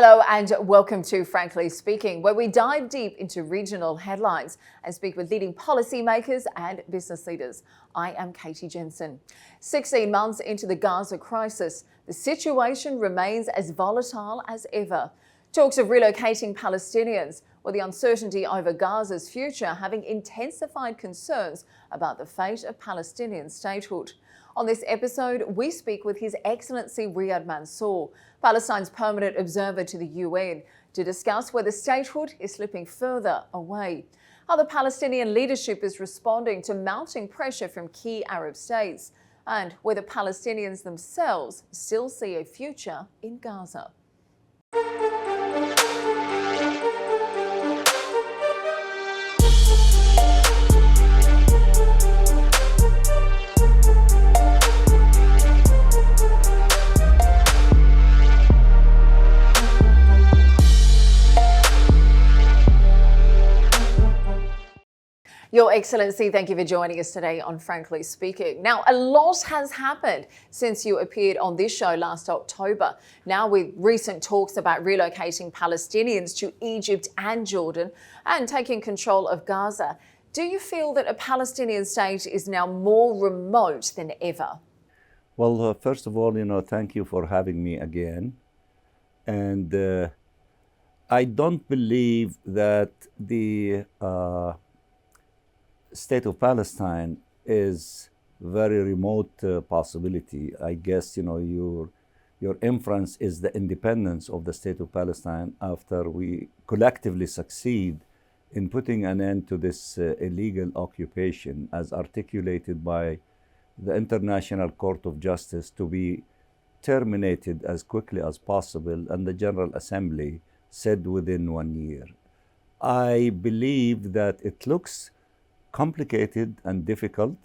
Hello and welcome to Frankly Speaking, where we dive deep into regional headlines and speak with leading policymakers and business leaders. I am Katie Jensen. 16 months into the Gaza crisis, the situation remains as volatile as ever. Talks of relocating Palestinians, or the uncertainty over Gaza's future, having intensified concerns about the fate of Palestinian statehood. On this episode, we speak with His Excellency Riyad Mansour, Palestine's permanent observer to the UN, to discuss whether statehood is slipping further away, how the Palestinian leadership is responding to mounting pressure from key Arab states, and whether Palestinians themselves still see a future in Gaza. Your Excellency, thank you for joining us today on Frankly Speaking. Now, a lot has happened since you appeared on this show last October. Now, with recent talks about relocating Palestinians to Egypt and Jordan and taking control of Gaza, do you feel that a Palestinian state is now more remote than ever? Well, first of all, thank you for having me again. And I don't believe that the state of Palestine is very remote possibility. I guess your inference is the independence of the state of Palestine after we collectively succeed in putting an end to this illegal occupation as articulated by the International Court of Justice to be terminated as quickly as possible, and the General Assembly said within 1 year. I believe that it looks complicated and difficult,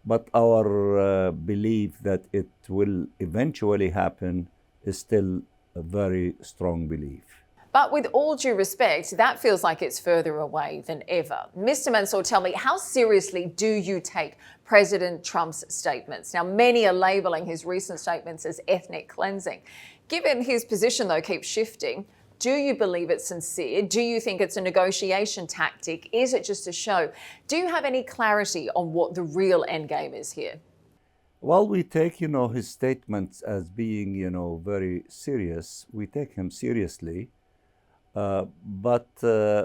but our belief that it will eventually happen is still a very strong belief. But with all due respect, that feels like it's further away than ever. Mr. Mansour, tell me, how seriously do you take President Trump's statements? Now, many are labelling his recent statements as ethnic cleansing. Given his position, though, keeps shifting, do you believe it's sincere? Do you think it's a negotiation tactic? Is it just a show? Do you have any clarity on what the real end game is here? Well, we take, his statements as being, very serious. We take him seriously. But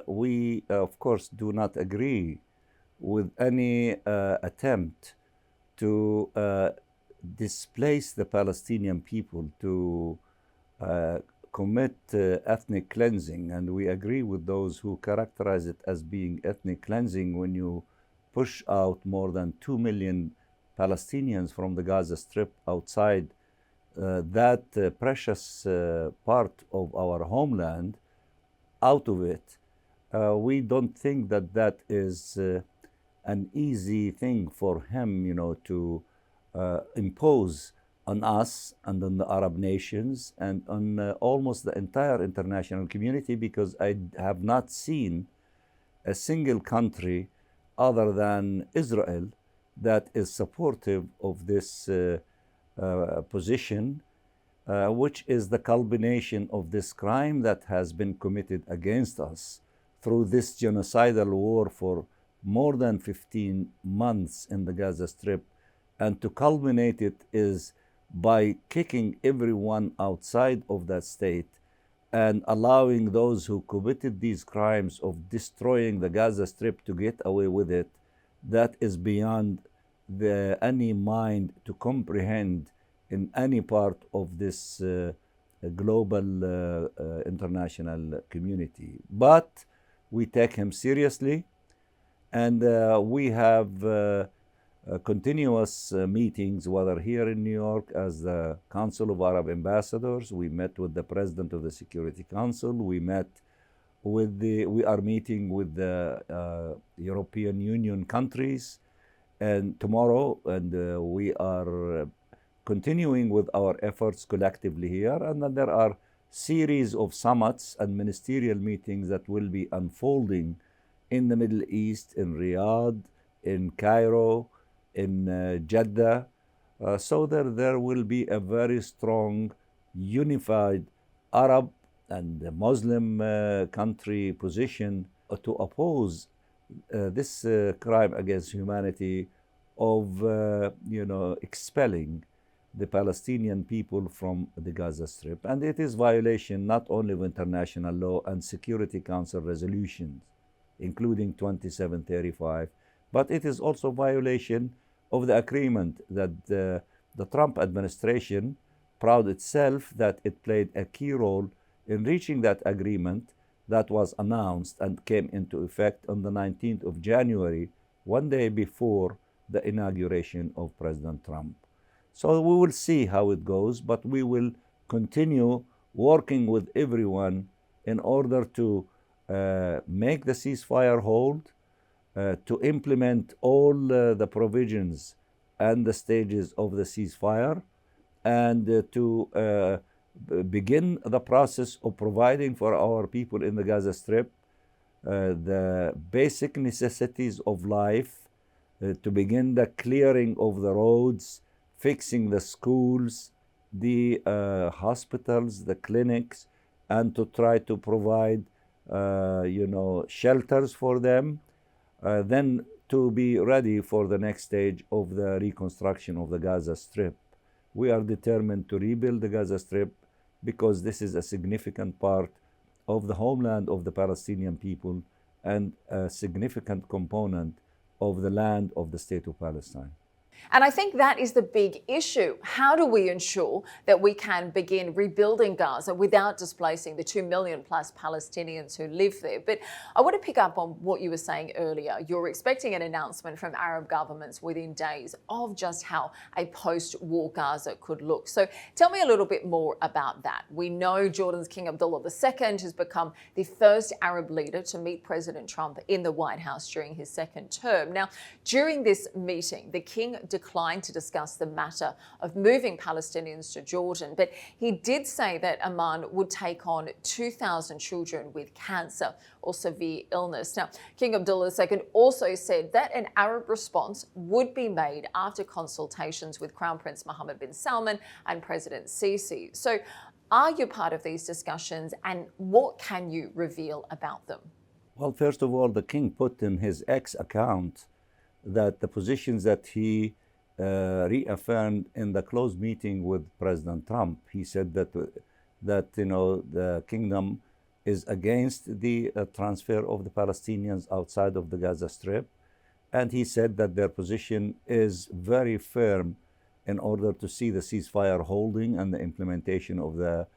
we, of course, do not agree with any attempt to displace the Palestinian people, to commit ethnic cleansing. And we agree with those who characterize it as being ethnic cleansing when you push out more than 2 million Palestinians from the Gaza Strip outside that precious part of our homeland, out of it. We don't think that that is an easy thing for him, to impose on us and on the Arab nations and on almost the entire international community, because I have not seen a single country other than Israel that is supportive of this position, which is the culmination of this crime that has been committed against us through this genocidal war for more than 15 months in the Gaza Strip. And to culminate it is by kicking everyone outside of that state and allowing those who committed these crimes of destroying the Gaza Strip to get away with it. That is beyond any mind to comprehend in any part of this global international community. But we take him seriously, and we have continuous meetings, whether here in New York as the Council of Arab Ambassadors. We met with the President of the Security Council. We are meeting with the European Union countries and tomorrow, and we are continuing with our efforts collectively here. And then there are series of summits and ministerial meetings that will be unfolding in the Middle East, in Riyadh, in Cairo, in Jeddah, so that there will be a very strong, unified Arab and the Muslim country position to oppose this crime against humanity of expelling the Palestinian people from the Gaza Strip. And it is violation not only of international law and Security Council resolutions, including 2735, but it is also violation of the agreement that the Trump administration proud itself that it played a key role in reaching that agreement that was announced and came into effect on the 19th of January, one day before the inauguration of President Trump. So we will see how it goes, but we will continue working with everyone in order to make the ceasefire hold, to implement all the provisions and the stages of the ceasefire, and to begin the process of providing for our people in the Gaza Strip the basic necessities of life, to begin the clearing of the roads, fixing the schools, the hospitals, the clinics, and to try to provide shelters for them, then to be ready for the next stage of the reconstruction of the Gaza Strip. We are determined to rebuild the Gaza Strip because this is a significant part of the homeland of the Palestinian people and a significant component of the land of the State of Palestine. And I think that is the big issue. How do we ensure that we can begin rebuilding Gaza without displacing the 2 million plus Palestinians who live there? But I want to pick up on what you were saying earlier. You're expecting an announcement from Arab governments within days of just how a post-war Gaza could look. So tell me a little bit more about that. We know Jordan's King Abdullah II has become the first Arab leader to meet President Trump in the White House during his second term. Now, during this meeting, the king declined to discuss the matter of moving Palestinians to Jordan, but he did say that Amman would take on 2,000 children with cancer or severe illness. Now, King Abdullah II also said that an Arab response would be made after consultations with Crown Prince Mohammed bin Salman and President Sisi. So, are you part of these discussions, and what can you reveal about them? Well, first of all, the king put in his X account that the positions that he reaffirmed in the closed meeting with President Trump. He said that the kingdom is against the transfer of the Palestinians outside of the Gaza Strip, and he said that their position is very firm in order to see the ceasefire holding and the implementation of the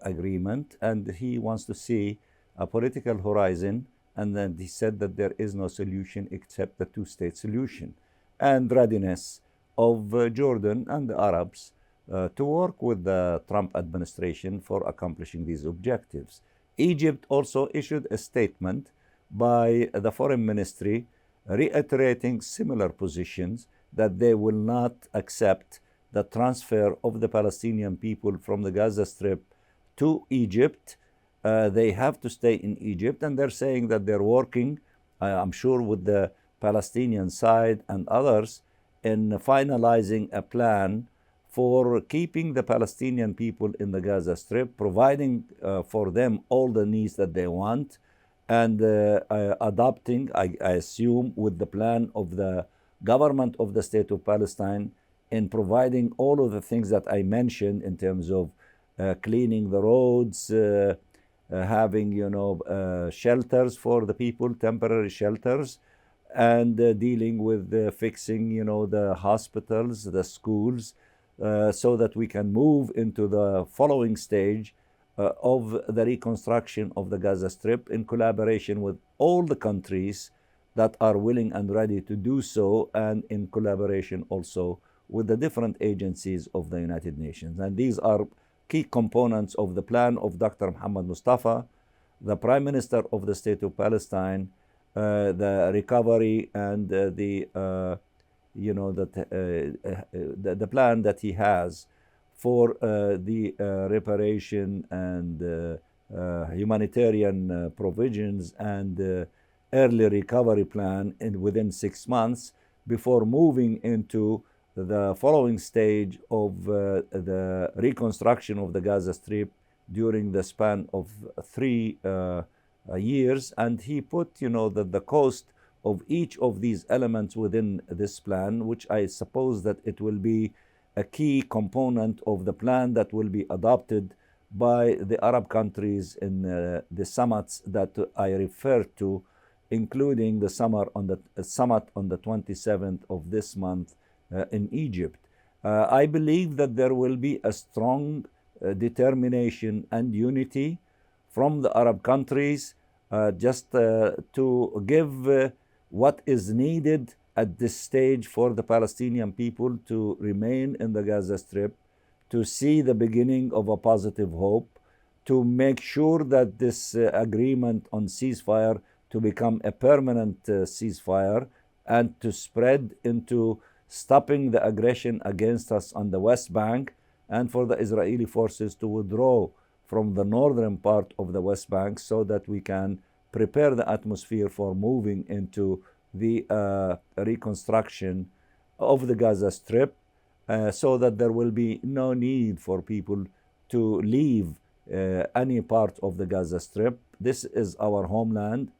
agreement, and he wants to see a political horizon. And then he said that there is no solution except the two-state solution, and readiness of Jordan and the Arabs to work with the Trump administration for accomplishing these objectives. Egypt also issued a statement by the foreign ministry reiterating similar positions, that they will not accept the transfer of the Palestinian people from the Gaza Strip to Egypt. They have to stay in Egypt, and they're saying that they're working, I'm sure, with the Palestinian side and others in finalizing a plan for keeping the Palestinian people in the Gaza Strip, providing for them all the needs that they want, and adopting, I assume, with the plan of the government of the State of Palestine in providing all of the things that I mentioned in terms of cleaning the roads, having shelters for the people, temporary shelters, and dealing with fixing the hospitals, the schools, so that we can move into the following stage of the reconstruction of the Gaza Strip in collaboration with all the countries that are willing and ready to do so, and in collaboration also with the different agencies of the United Nations. And these are key components of the plan of Dr. Mohammed Mustafa, the Prime Minister of the State of Palestine, the recovery and the plan that he has for the reparation and humanitarian provisions and early recovery plan within 6 months before moving into the following stage of the reconstruction of the Gaza Strip during the span of 3 years, and he put, the cost of each of these elements within this plan, which I suppose that it will be a key component of the plan that will be adopted by the Arab countries in the summits that I referred to, including the summit on the 27th of this month in Egypt. I believe that there will be a strong determination and unity from the Arab countries just to give what is needed at this stage for the Palestinian people to remain in the Gaza Strip, to see the beginning of a positive hope, to make sure that this agreement on ceasefire to become a permanent ceasefire, and to spread into stopping the aggression against us on the West Bank, and for the Israeli forces to withdraw from the northern part of the West Bank so that we can prepare the atmosphere for moving into the reconstruction of the Gaza Strip, so that there will be no need for people to leave any part of the Gaza Strip. This is our homeland,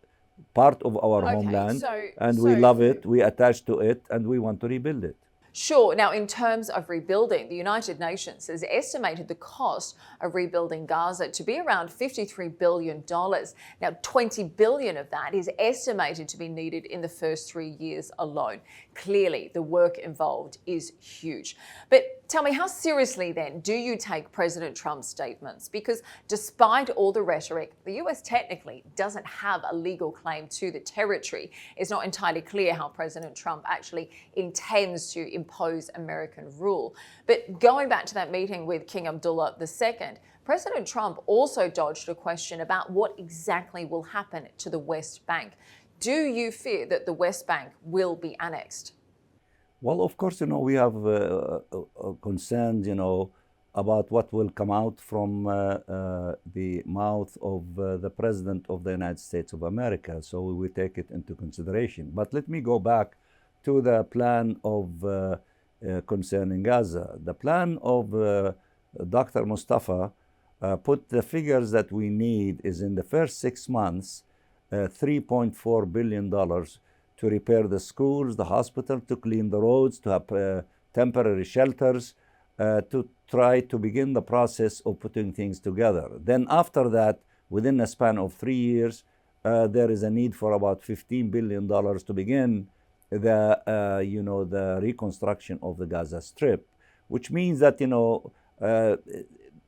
part of our homeland, and we love it, we attach to it, and we want to rebuild it. Sure. Now, in terms of rebuilding, the United Nations has estimated the cost of rebuilding Gaza to be around $53 billion. Now, $20 billion of that is estimated to be needed in the first 3 years alone. Clearly, the work involved is huge. But tell me, how seriously then do you take President Trump's statements? Because despite all the rhetoric, the US technically doesn't have a legal claim to the territory. It's not entirely clear how President Trump actually intends to impose American rule. But going back to that meeting with King Abdullah II, President Trump also dodged a question about what exactly will happen to the West Bank. Do you fear that the West Bank will be annexed? Well, of course, we have concerns, about what will come out from the mouth of the President of the United States of America. So we will take it into consideration. But let me go back to the plan of concerning Gaza. The plan of Dr. Mustafa put the figures that we need is in the first 6 months, $3.4 billion to repair the schools, the hospital, to clean the roads, to have temporary shelters, to try to begin the process of putting things together. Then after that, within a span of 3 years, there is a need for about $15 billion to begin the reconstruction of the Gaza Strip, which means that,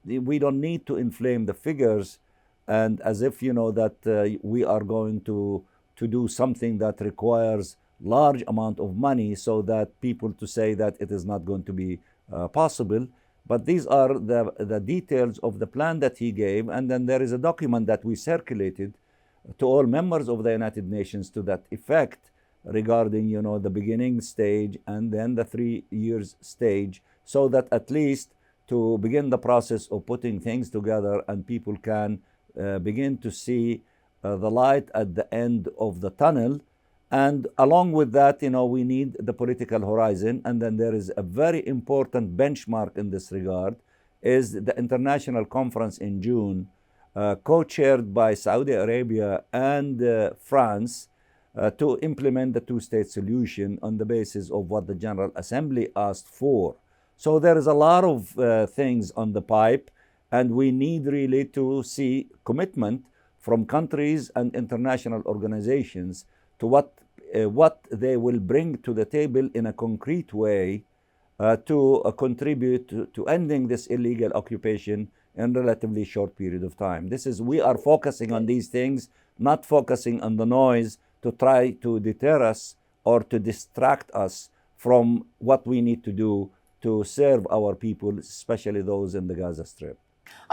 we don't need to inflame the figures and as if, that we are going to do something that requires large amount of money so that people to say that it is not going to be possible. But these are the details of the plan that he gave. And then there is a document that we circulated to all members of the United Nations to that effect regarding, the beginning stage and then the 3 years stage, so that at least to begin the process of putting things together and people can begin to see the light at the end of the tunnel. And along with that, we need the political horizon. And then there is a very important benchmark in this regard, is the international conference in June, co-chaired by Saudi Arabia and France, to implement the two-state solution on the basis of what the General Assembly asked for. So there is a lot of things on the pipe, and we need really to see commitment from countries and international organizations to what they will bring to the table in a concrete way to contribute to ending this illegal occupation in a relatively short period of time. We are focusing on these things, not focusing on the noise to try to deter us or to distract us from what we need to do to serve our people, especially those in the Gaza Strip.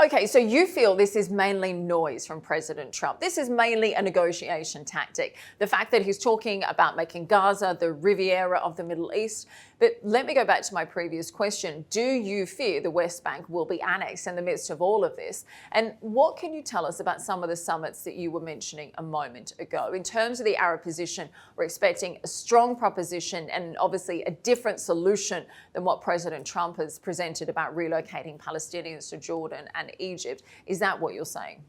Okay, so you feel this is mainly noise from President Trump. This is mainly a negotiation tactic. The fact that he's talking about making Gaza the Riviera of the Middle East But let me go back to my previous question. Do you fear the West Bank will be annexed in the midst of all of this? And what can you tell us about some of the summits that you were mentioning a moment ago? In terms of the Arab position, we're expecting a strong proposition and obviously a different solution than what President Trump has presented about relocating Palestinians to Jordan and Egypt. Is that what you're saying?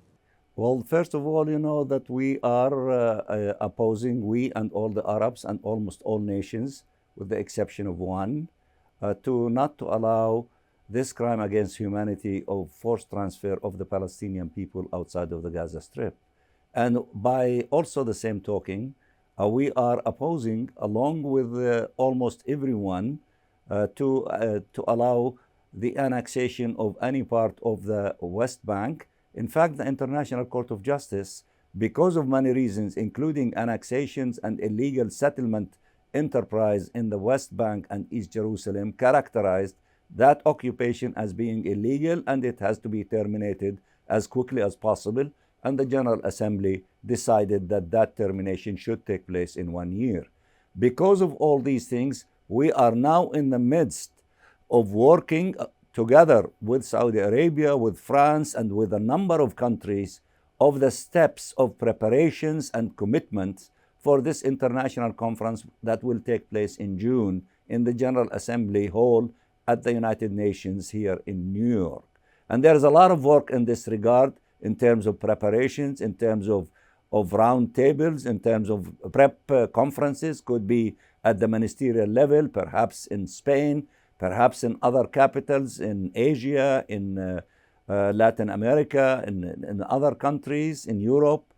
Well, first of all, you know that we are opposing, we and all the Arabs and almost all nations, with the exception of one, to not to allow this crime against humanity of forced transfer of the Palestinian people outside of the Gaza Strip. And by also the same token, we are opposing, along with almost everyone, to allow the annexation of any part of the West Bank. In fact, the International Court of Justice, because of many reasons, including annexations and illegal settlement enterprise in the West Bank and East Jerusalem, characterized that occupation as being illegal, and it has to be terminated as quickly as possible. And the General Assembly decided that that termination should take place in 1 year. Because of all these things, we are now in the midst of working together with Saudi Arabia, with France, and with a number of countries of the steps of preparations and commitments for this international conference that will take place in June in the General Assembly Hall at the United Nations here in New York. And there is a lot of work in this regard in terms of preparations, in terms of round tables, in terms of prep conferences, could be at the ministerial level, perhaps in Spain, perhaps in other capitals in Asia, in Latin America, in other countries, in Europe,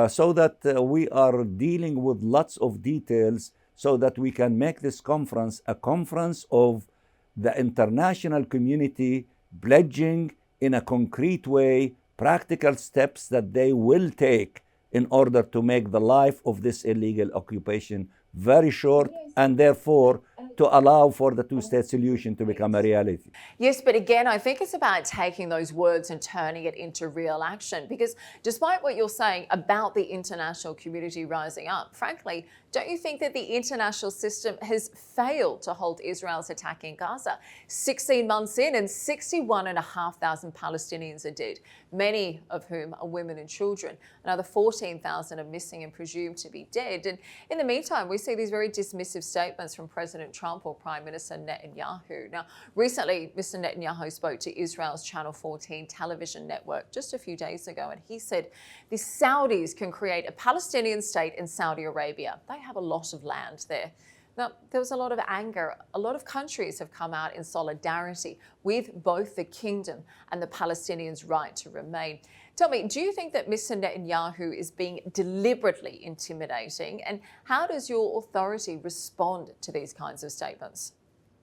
so that we are dealing with lots of details so that we can make this conference a conference of the international community pledging in a concrete way practical steps that they will take in order to make the life of this illegal occupation very short, and therefore to allow for the two-state solution to become a reality. Yes, but again, I think it's about taking those words and turning it into real action, because despite what you're saying about the international community rising up, frankly, don't you think that the international system has failed to halt Israel's attack in Gaza? 16 months in and 61,500 Palestinians are dead, many of whom are women and children. Another 14,000 are missing and presumed to be dead. And in the meantime, we see these very dismissive statements from President Trump or Prime Minister Netanyahu. Now, recently, Mr. Netanyahu spoke to Israel's Channel 14 television network just a few days ago, and he said the Saudis can create a Palestinian state in Saudi Arabia. They have a lot of land there. Now, there was a lot of anger. A lot of countries have come out in solidarity with both the kingdom and the Palestinians' right to remain. Tell me, do you think that Mr. Netanyahu is being deliberately intimidating? And how does your authority respond to these kinds of statements?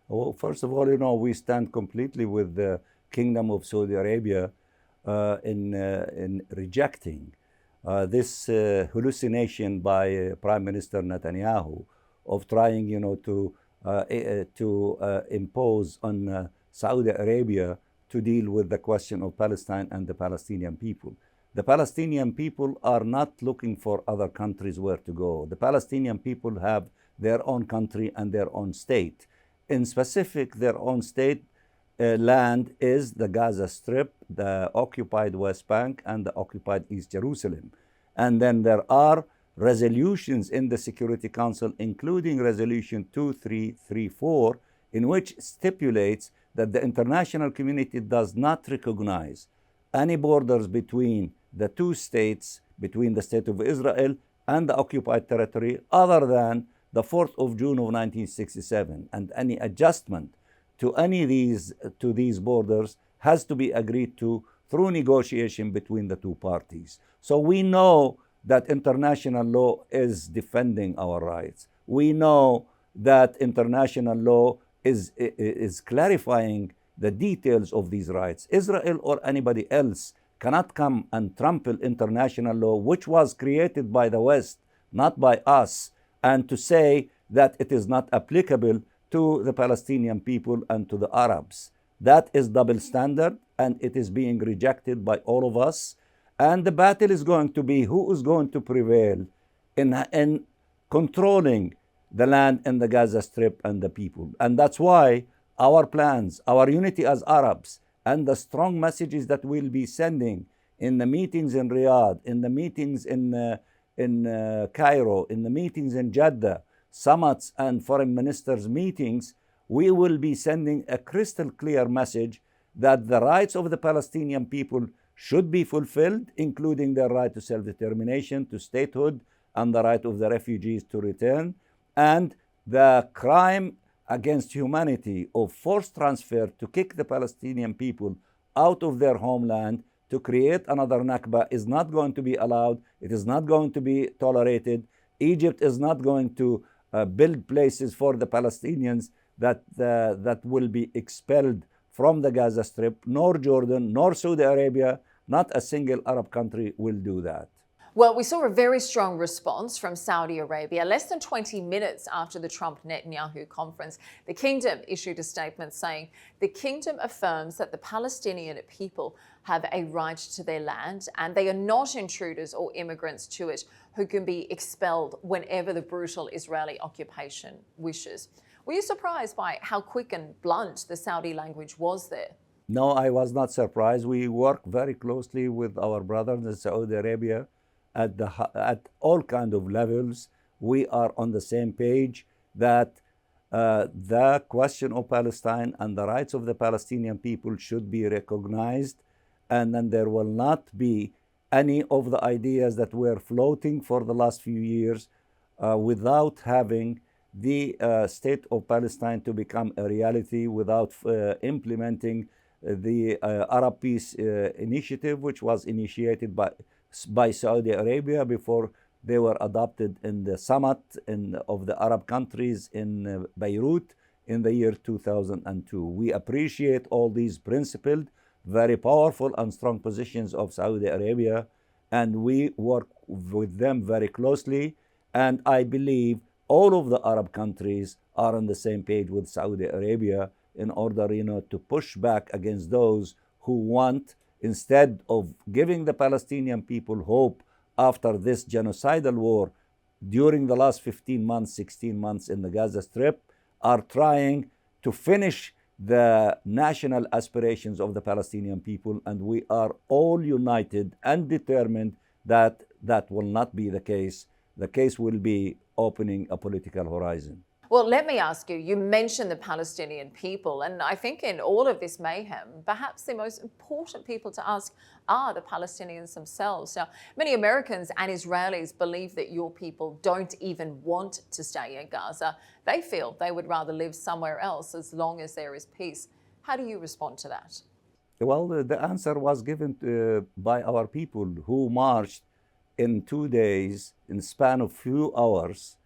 Well, first of all, you know, we stand completely with the Kingdom of Saudi Arabia in rejecting this hallucination by Prime Minister Netanyahu of trying, you know, to impose on Saudi Arabia to deal with the question of Palestine and the Palestinian people. The Palestinian people are not looking for other countries where to go. The Palestinian people have their own country and their own state. In specific, their own state land is the Gaza Strip, the occupied West Bank, and the occupied East Jerusalem. And then there are resolutions in the Security Council, including Resolution 2334, in which stipulates that the international community does not recognize any borders between the two states, between the State of Israel and the occupied territory, other than the 4th of June of 1967. And any adjustment to any of these borders has to be agreed to through negotiation between the two parties. So we know that international law is defending our rights. We know that international law is clarifying the details of these rights. Israel or anybody else cannot come and trample international law, which was created by the West, not by us, and to say that it is not applicable to the Palestinian people and to the Arabs. That is double standard, and it is being rejected by all of us. And the battle is going to be who is going to prevail in controlling the land in the Gaza Strip and the people. And that's why our plans, our unity as Arabs, and the strong messages that we'll be sending in the meetings in Riyadh, in the meetings in Cairo, in the meetings in Jeddah, summits and foreign ministers' meetings, we will be sending a crystal clear message that the rights of the Palestinian people should be fulfilled, including their right to self-determination, to statehood, and the right of the refugees to return, and the crime against humanity of forced transfer to kick the Palestinian people out of their homeland to create another Nakba is not going to be allowed. It is not going to be tolerated. Egypt is not going to build places for the Palestinians that will be expelled from the Gaza Strip. Nor Jordan, nor Saudi Arabia, not a single Arab country will do that. Well, we saw a very strong response from Saudi Arabia. Less than 20 minutes after the Trump-Netanyahu conference, the kingdom issued a statement saying the kingdom affirms that the Palestinian people have a right to their land and they are not intruders or immigrants to it who can be expelled whenever the brutal Israeli occupation wishes. Were you surprised by how quick and blunt the Saudi language was there? No, I was not surprised. We work very closely with our brothers in Saudi Arabia at all kind of levels. We are on the same page that the question of Palestine and the rights of the Palestinian people should be recognized, and then there will not be any of the ideas that were floating for the last few years without having the state of Palestine to become a reality, without implementing the Arab Peace Initiative, which was initiated by Saudi Arabia before they were adopted in the summit of the Arab countries in Beirut in the year 2002. We appreciate all these principled, very powerful and strong positions of Saudi Arabia, and we work with them very closely. And I believe all of the Arab countries are on the same page with Saudi Arabia in order, to push back against those who want, instead of giving the Palestinian people hope after this genocidal war during the last 15 months, 16 months in the Gaza Strip, are trying to finish the national aspirations of the Palestinian people. And we are all united and determined that that will not be the case. The case will be opening a political horizon. Well, let me ask you, you mentioned the Palestinian people, and I think in all of this mayhem, perhaps the most important people to ask are the Palestinians themselves. Now, many Americans and Israelis believe that your people don't even want to stay in Gaza. They feel they would rather live somewhere else as long as there is peace. How do you respond to that? Well, the answer was given by our people who marched in 2 days, in the span of few hours,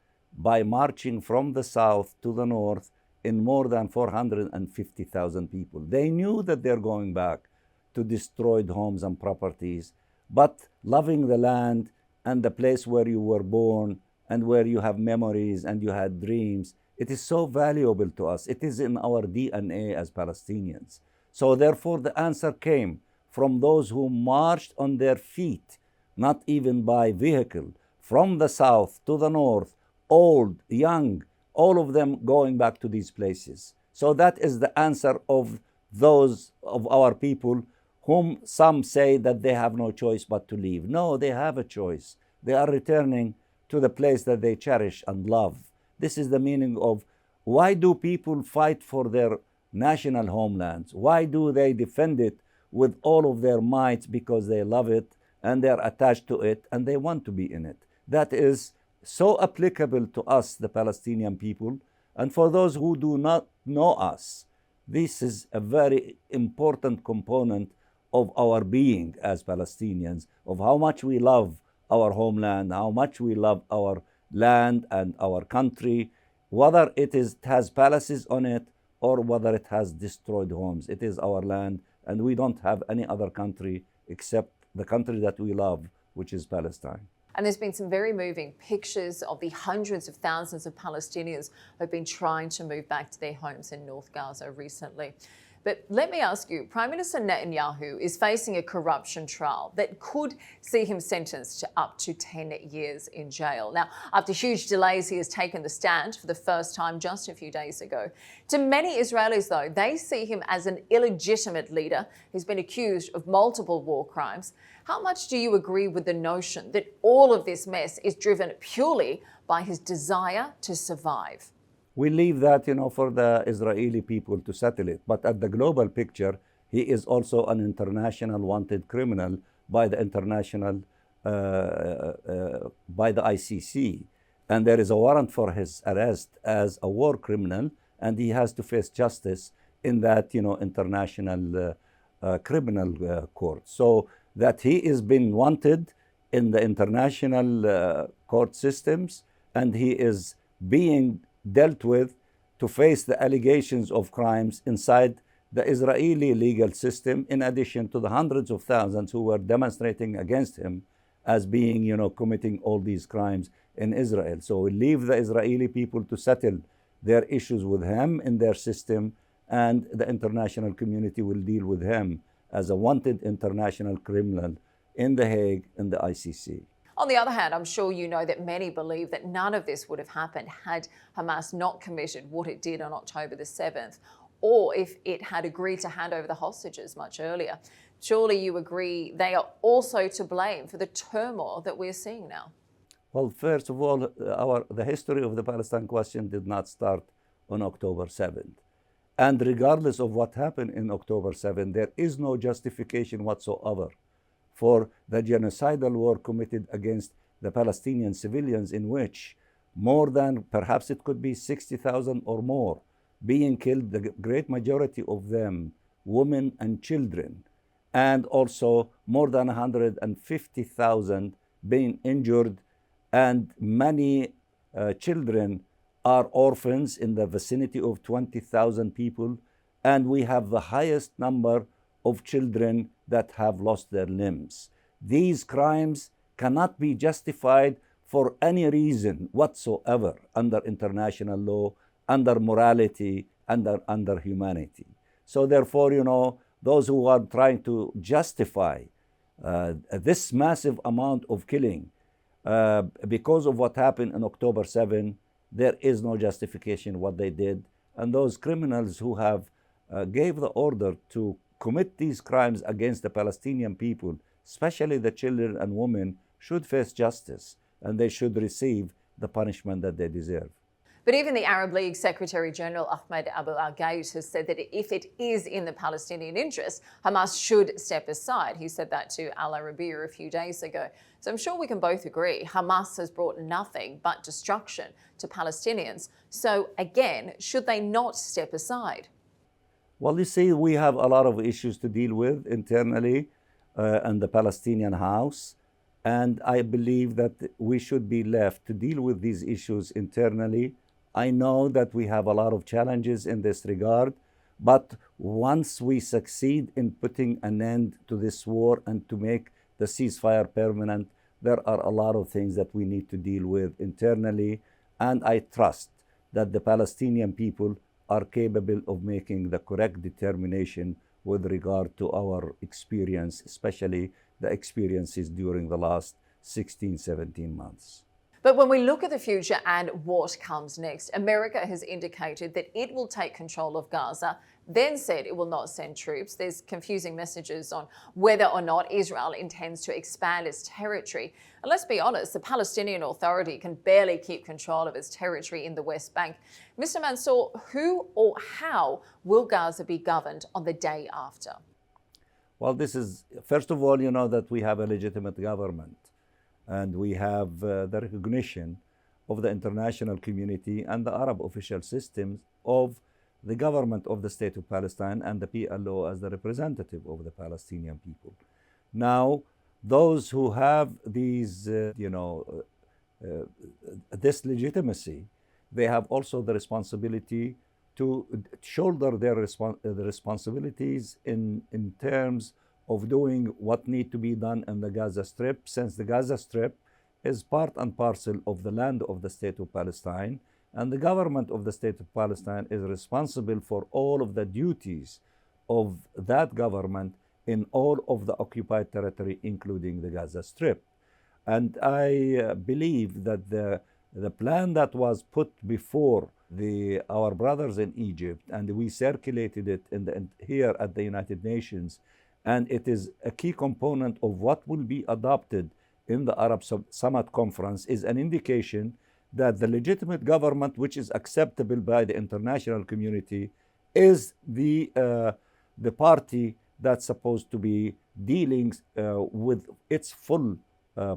by marching from the south to the north in more than 450,000 people. They knew that they're going back to destroyed homes and properties, but loving the land and the place where you were born and where you have memories and you had dreams, it is so valuable to us. It is in our DNA as Palestinians. So therefore the answer came from those who marched on their feet, not even by vehicle, from the south to the north, old, young, all of them going back to these places. So that is the answer of those of our people whom some say that they have no choice but to leave. No, they have a choice. They are returning to the place that they cherish and love. This is the meaning of why do people fight for their national homelands? Why do they defend it with all of their might? Because they love it and they're attached to it and they want to be in it. That is so applicable to us, the Palestinian people. And for those who do not know us, this is a very important component of our being as Palestinians, of how much we love our homeland, how much we love our land and our country, whether it has palaces on it or whether it has destroyed homes. It is our land, and we don't have any other country except the country that we love, which is Palestine. And there's been some very moving pictures of the hundreds of thousands of Palestinians who have been trying to move back to their homes in North Gaza recently. But let me ask you, Prime Minister Netanyahu is facing a corruption trial that could see him sentenced to up to 10 years in jail. Now, after huge delays, he has taken the stand for the first time just a few days ago. To many Israelis, though, they see him as an illegitimate leader who's been accused of multiple war crimes. How much do you agree with the notion that all of this mess is driven purely by his desire to survive? We leave that, for the Israeli people to settle it. But at the global picture, he is also an international wanted criminal by the by the ICC. And there is a warrant for his arrest as a war criminal, and he has to face justice in that, international criminal court. So that he is being wanted in the international court systems, and he is being dealt with to face the allegations of crimes inside the Israeli legal system, in addition to the hundreds of thousands who were demonstrating against him as being, committing all these crimes in Israel. So we leave the Israeli people to settle their issues with him in their system, and the international community will deal with him as a wanted international criminal in The Hague in the ICC. On the other hand, I'm sure you know that many believe that none of this would have happened had Hamas not committed what it did on October the 7th, or if it had agreed to hand over the hostages much earlier. Surely you agree they are also to blame for the turmoil that we're seeing now? Well, first of all, the history of the Palestine question did not start on October 7th. And regardless of what happened in October 7th, there is no justification whatsoever for the genocidal war committed against the Palestinian civilians, in which more than, perhaps it could be 60,000 or more, being killed, the great majority of them women and children, and also more than 150,000 being injured, and many children are orphans, in the vicinity of 20,000 people, and we have the highest number of children that have lost their limbs. These crimes cannot be justified for any reason whatsoever under international law, under morality, under humanity. So therefore, those who are trying to justify this massive amount of killing because of what happened on October 7, there is no justification what they did. And those criminals who have gave the order to commit these crimes against the Palestinian people, especially the children and women, should face justice, and they should receive the punishment that they deserve. But even the Arab League Secretary General Ahmed Abu al-Gheit has said that if it is in the Palestinian interest, Hamas should step aside. He said that to Al Arabiya a few days ago. So I'm sure we can both agree Hamas has brought nothing but destruction to Palestinians. So again, should they not step aside? Well, you see, we have a lot of issues to deal with internally in the Palestinian House. And I believe that we should be left to deal with these issues internally. I know that we have a lot of challenges in this regard, but once we succeed in putting an end to this war and to make the ceasefire permanent, there are a lot of things that we need to deal with internally. And I trust that the Palestinian people are capable of making the correct determination with regard to our experience, especially the experiences during the last 16, 17 months. But when we look at the future and what comes next, America has indicated that it will take control of Gaza, then said it will not send troops. There's confusing messages on whether or not Israel intends to expand its territory. And let's be honest, the Palestinian Authority can barely keep control of its territory in the West Bank. Mr. Mansour, who or how will Gaza be governed on the day after? Well, this is, first of all, that we have a legitimate government, and we have the recognition of the international community and the Arab official systems of the government of the State of Palestine and the PLO as the representative of the Palestinian people. Now, those who have these, this legitimacy, they have also the responsibility to shoulder their responsibilities in terms of doing what need to be done in the Gaza Strip, since the Gaza Strip is part and parcel of the land of the State of Palestine, and the government of the State of Palestine is responsible for all of the duties of that government in all of the occupied territory, including the Gaza Strip. And I believe that the plan that was put before our brothers in Egypt, and we circulated it here at the United Nations, and it is a key component of what will be adopted in the Arab Summit Conference, is an indication that the legitimate government, which is acceptable by the international community, is the party that's supposed to be dealing with its full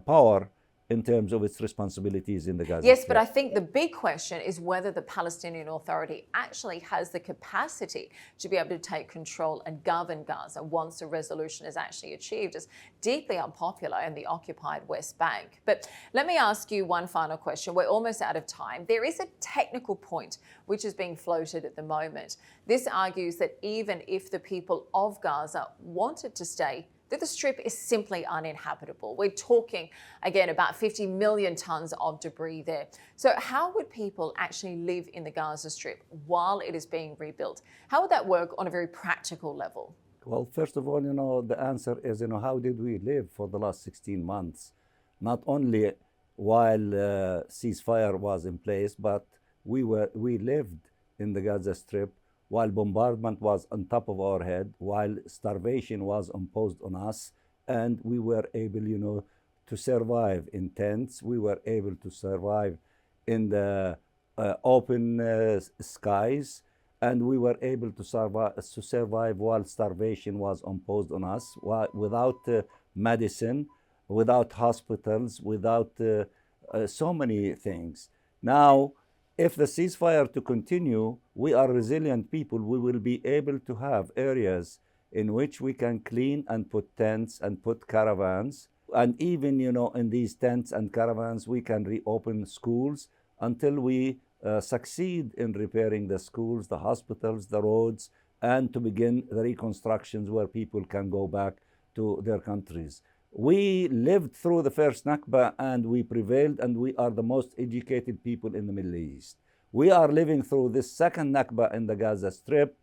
power in terms of its responsibilities in the Gaza Yes, Strip. but I think the big question is whether the Palestinian Authority actually has the capacity to be able to take control and govern Gaza once a resolution is actually achieved. It's deeply unpopular in the occupied West Bank. But let me ask you one final question. We're almost out of time. There is a technical point which is being floated at the moment. This argues that even if the people of Gaza wanted to stay, that the Strip is simply uninhabitable. We're talking, again, about 50 million tonnes of debris there. So how would people actually live in the Gaza Strip while it is being rebuilt? How would that work on a very practical level? Well, first of all, the answer is, how did we live for the last 16 months? Not only while ceasefire was in place, but we lived in the Gaza Strip while bombardment was on top of our head, while starvation was imposed on us, and we were able, to survive in tents. We were able to survive in the open skies, and we were able to survive while starvation was imposed on us, without medicine, without hospitals, without so many things. Now, if the ceasefire to continue, we are resilient people. We will be able to have areas in which we can clean and put tents and put caravans. And even, in these tents and caravans, we can reopen schools until we succeed in repairing the schools, the hospitals, the roads, and to begin the reconstructions where people can go back to their countries. We lived through the first Nakba and we prevailed, and we are the most educated people in the Middle East. We are living through this second Nakba in the Gaza Strip,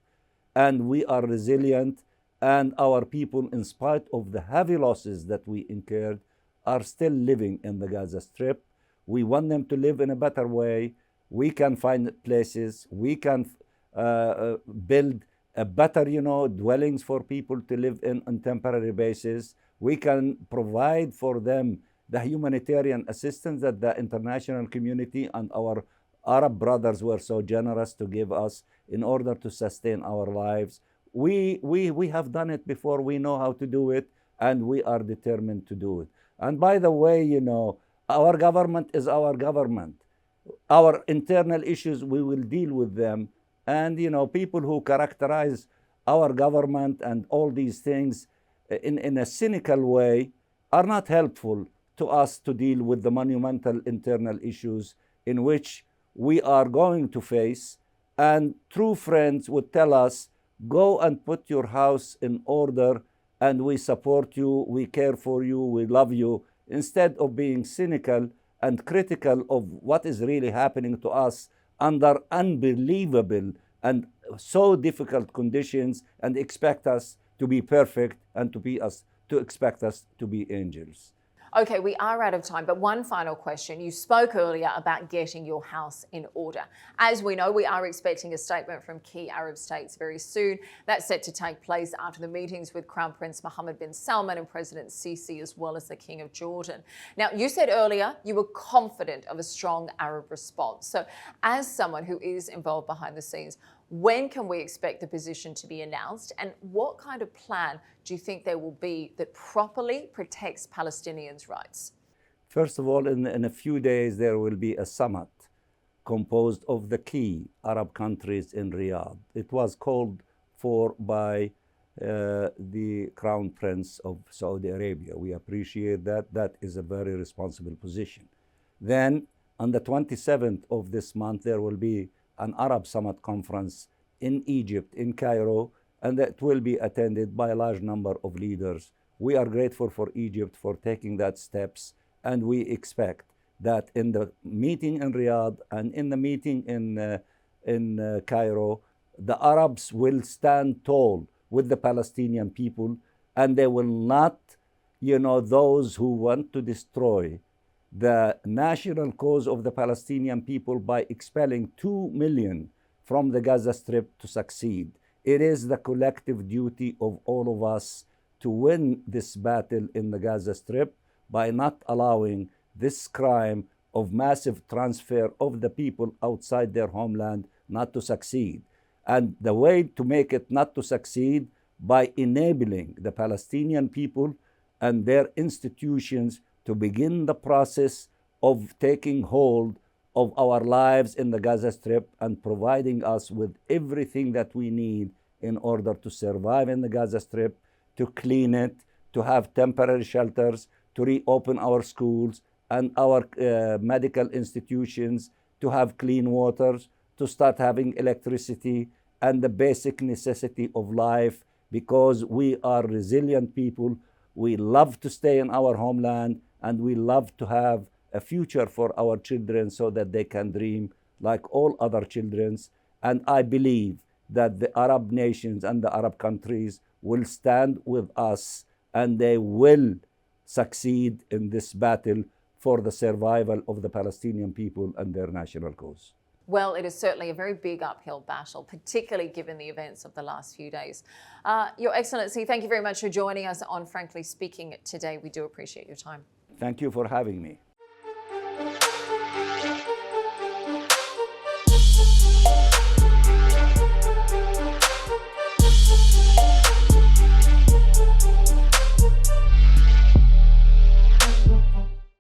and we are resilient, and our people, in spite of the heavy losses that we incurred, are still living in the Gaza Strip. We want them to live in a better way. We can find places, we can build a better, dwellings for people to live in on temporary basis. We can provide for them the humanitarian assistance that the international community and our Arab brothers were so generous to give us in order to sustain our lives. We have done it before. We know how to do it, and we are determined to do it. And by the way, our government is our government. Our internal issues, we will deal with them. And, people who characterize our government and all these things in a cynical way are not helpful to us to deal with the monumental internal issues in which we are going to face. And true friends would tell us, go and put your house in order, and we support you, we care for you, we love you, instead of being cynical and critical of what is really happening to us under unbelievable and so difficult conditions, and expect us to be perfect and to expect us to be angels. Okay, we are out of time, but one final question. You spoke earlier about getting your house in order. As we know, we are expecting a statement from key Arab states very soon. That's set to take place after the meetings with Crown Prince Mohammed bin Salman and President Sisi, as well as the King of Jordan. Now, you said earlier you were confident of a strong Arab response. So as someone who is involved behind the scenes, when can we expect the position to be announced, and what kind of plan do you think there will be that properly protects Palestinians' rights? First of all, in a few days, there will be a summit composed of the key Arab countries in Riyadh. It was called for by the Crown Prince of Saudi Arabia. We appreciate that. That is a very responsible position. Then, on the 27th of this month, there will be an Arab Summit Conference in Egypt, in Cairo, and that will be attended by a large number of leaders. We are grateful for Egypt for taking that steps, and we expect that in the meeting in Riyadh and in the meeting in Cairo, the Arabs will stand tall with the Palestinian people, and they will not, those who want to destroy the national cause of the Palestinian people by expelling 2 million from the Gaza Strip to succeed. It is the collective duty of all of us to win this battle in the Gaza Strip by not allowing this crime of massive transfer of the people outside their homeland not to succeed. And the way to make it not to succeed, by enabling the Palestinian people and their institutions to begin the process of taking hold of our lives in the Gaza Strip and providing us with everything that we need in order to survive in the Gaza Strip, to clean it, to have temporary shelters, to reopen our schools and our medical institutions, to have clean waters, to start having electricity and the basic necessity of life, because we are resilient people. We love to stay in our homeland, and we love to have a future for our children so that they can dream like all other children. And I believe that the Arab nations and the Arab countries will stand with us, and they will succeed in this battle for the survival of the Palestinian people and their national cause. Well, it is certainly a very big uphill battle, particularly given the events of the last few days. Your Excellency, thank you very much for joining us on Frankly Speaking today. We do appreciate your time. Thank you for having me.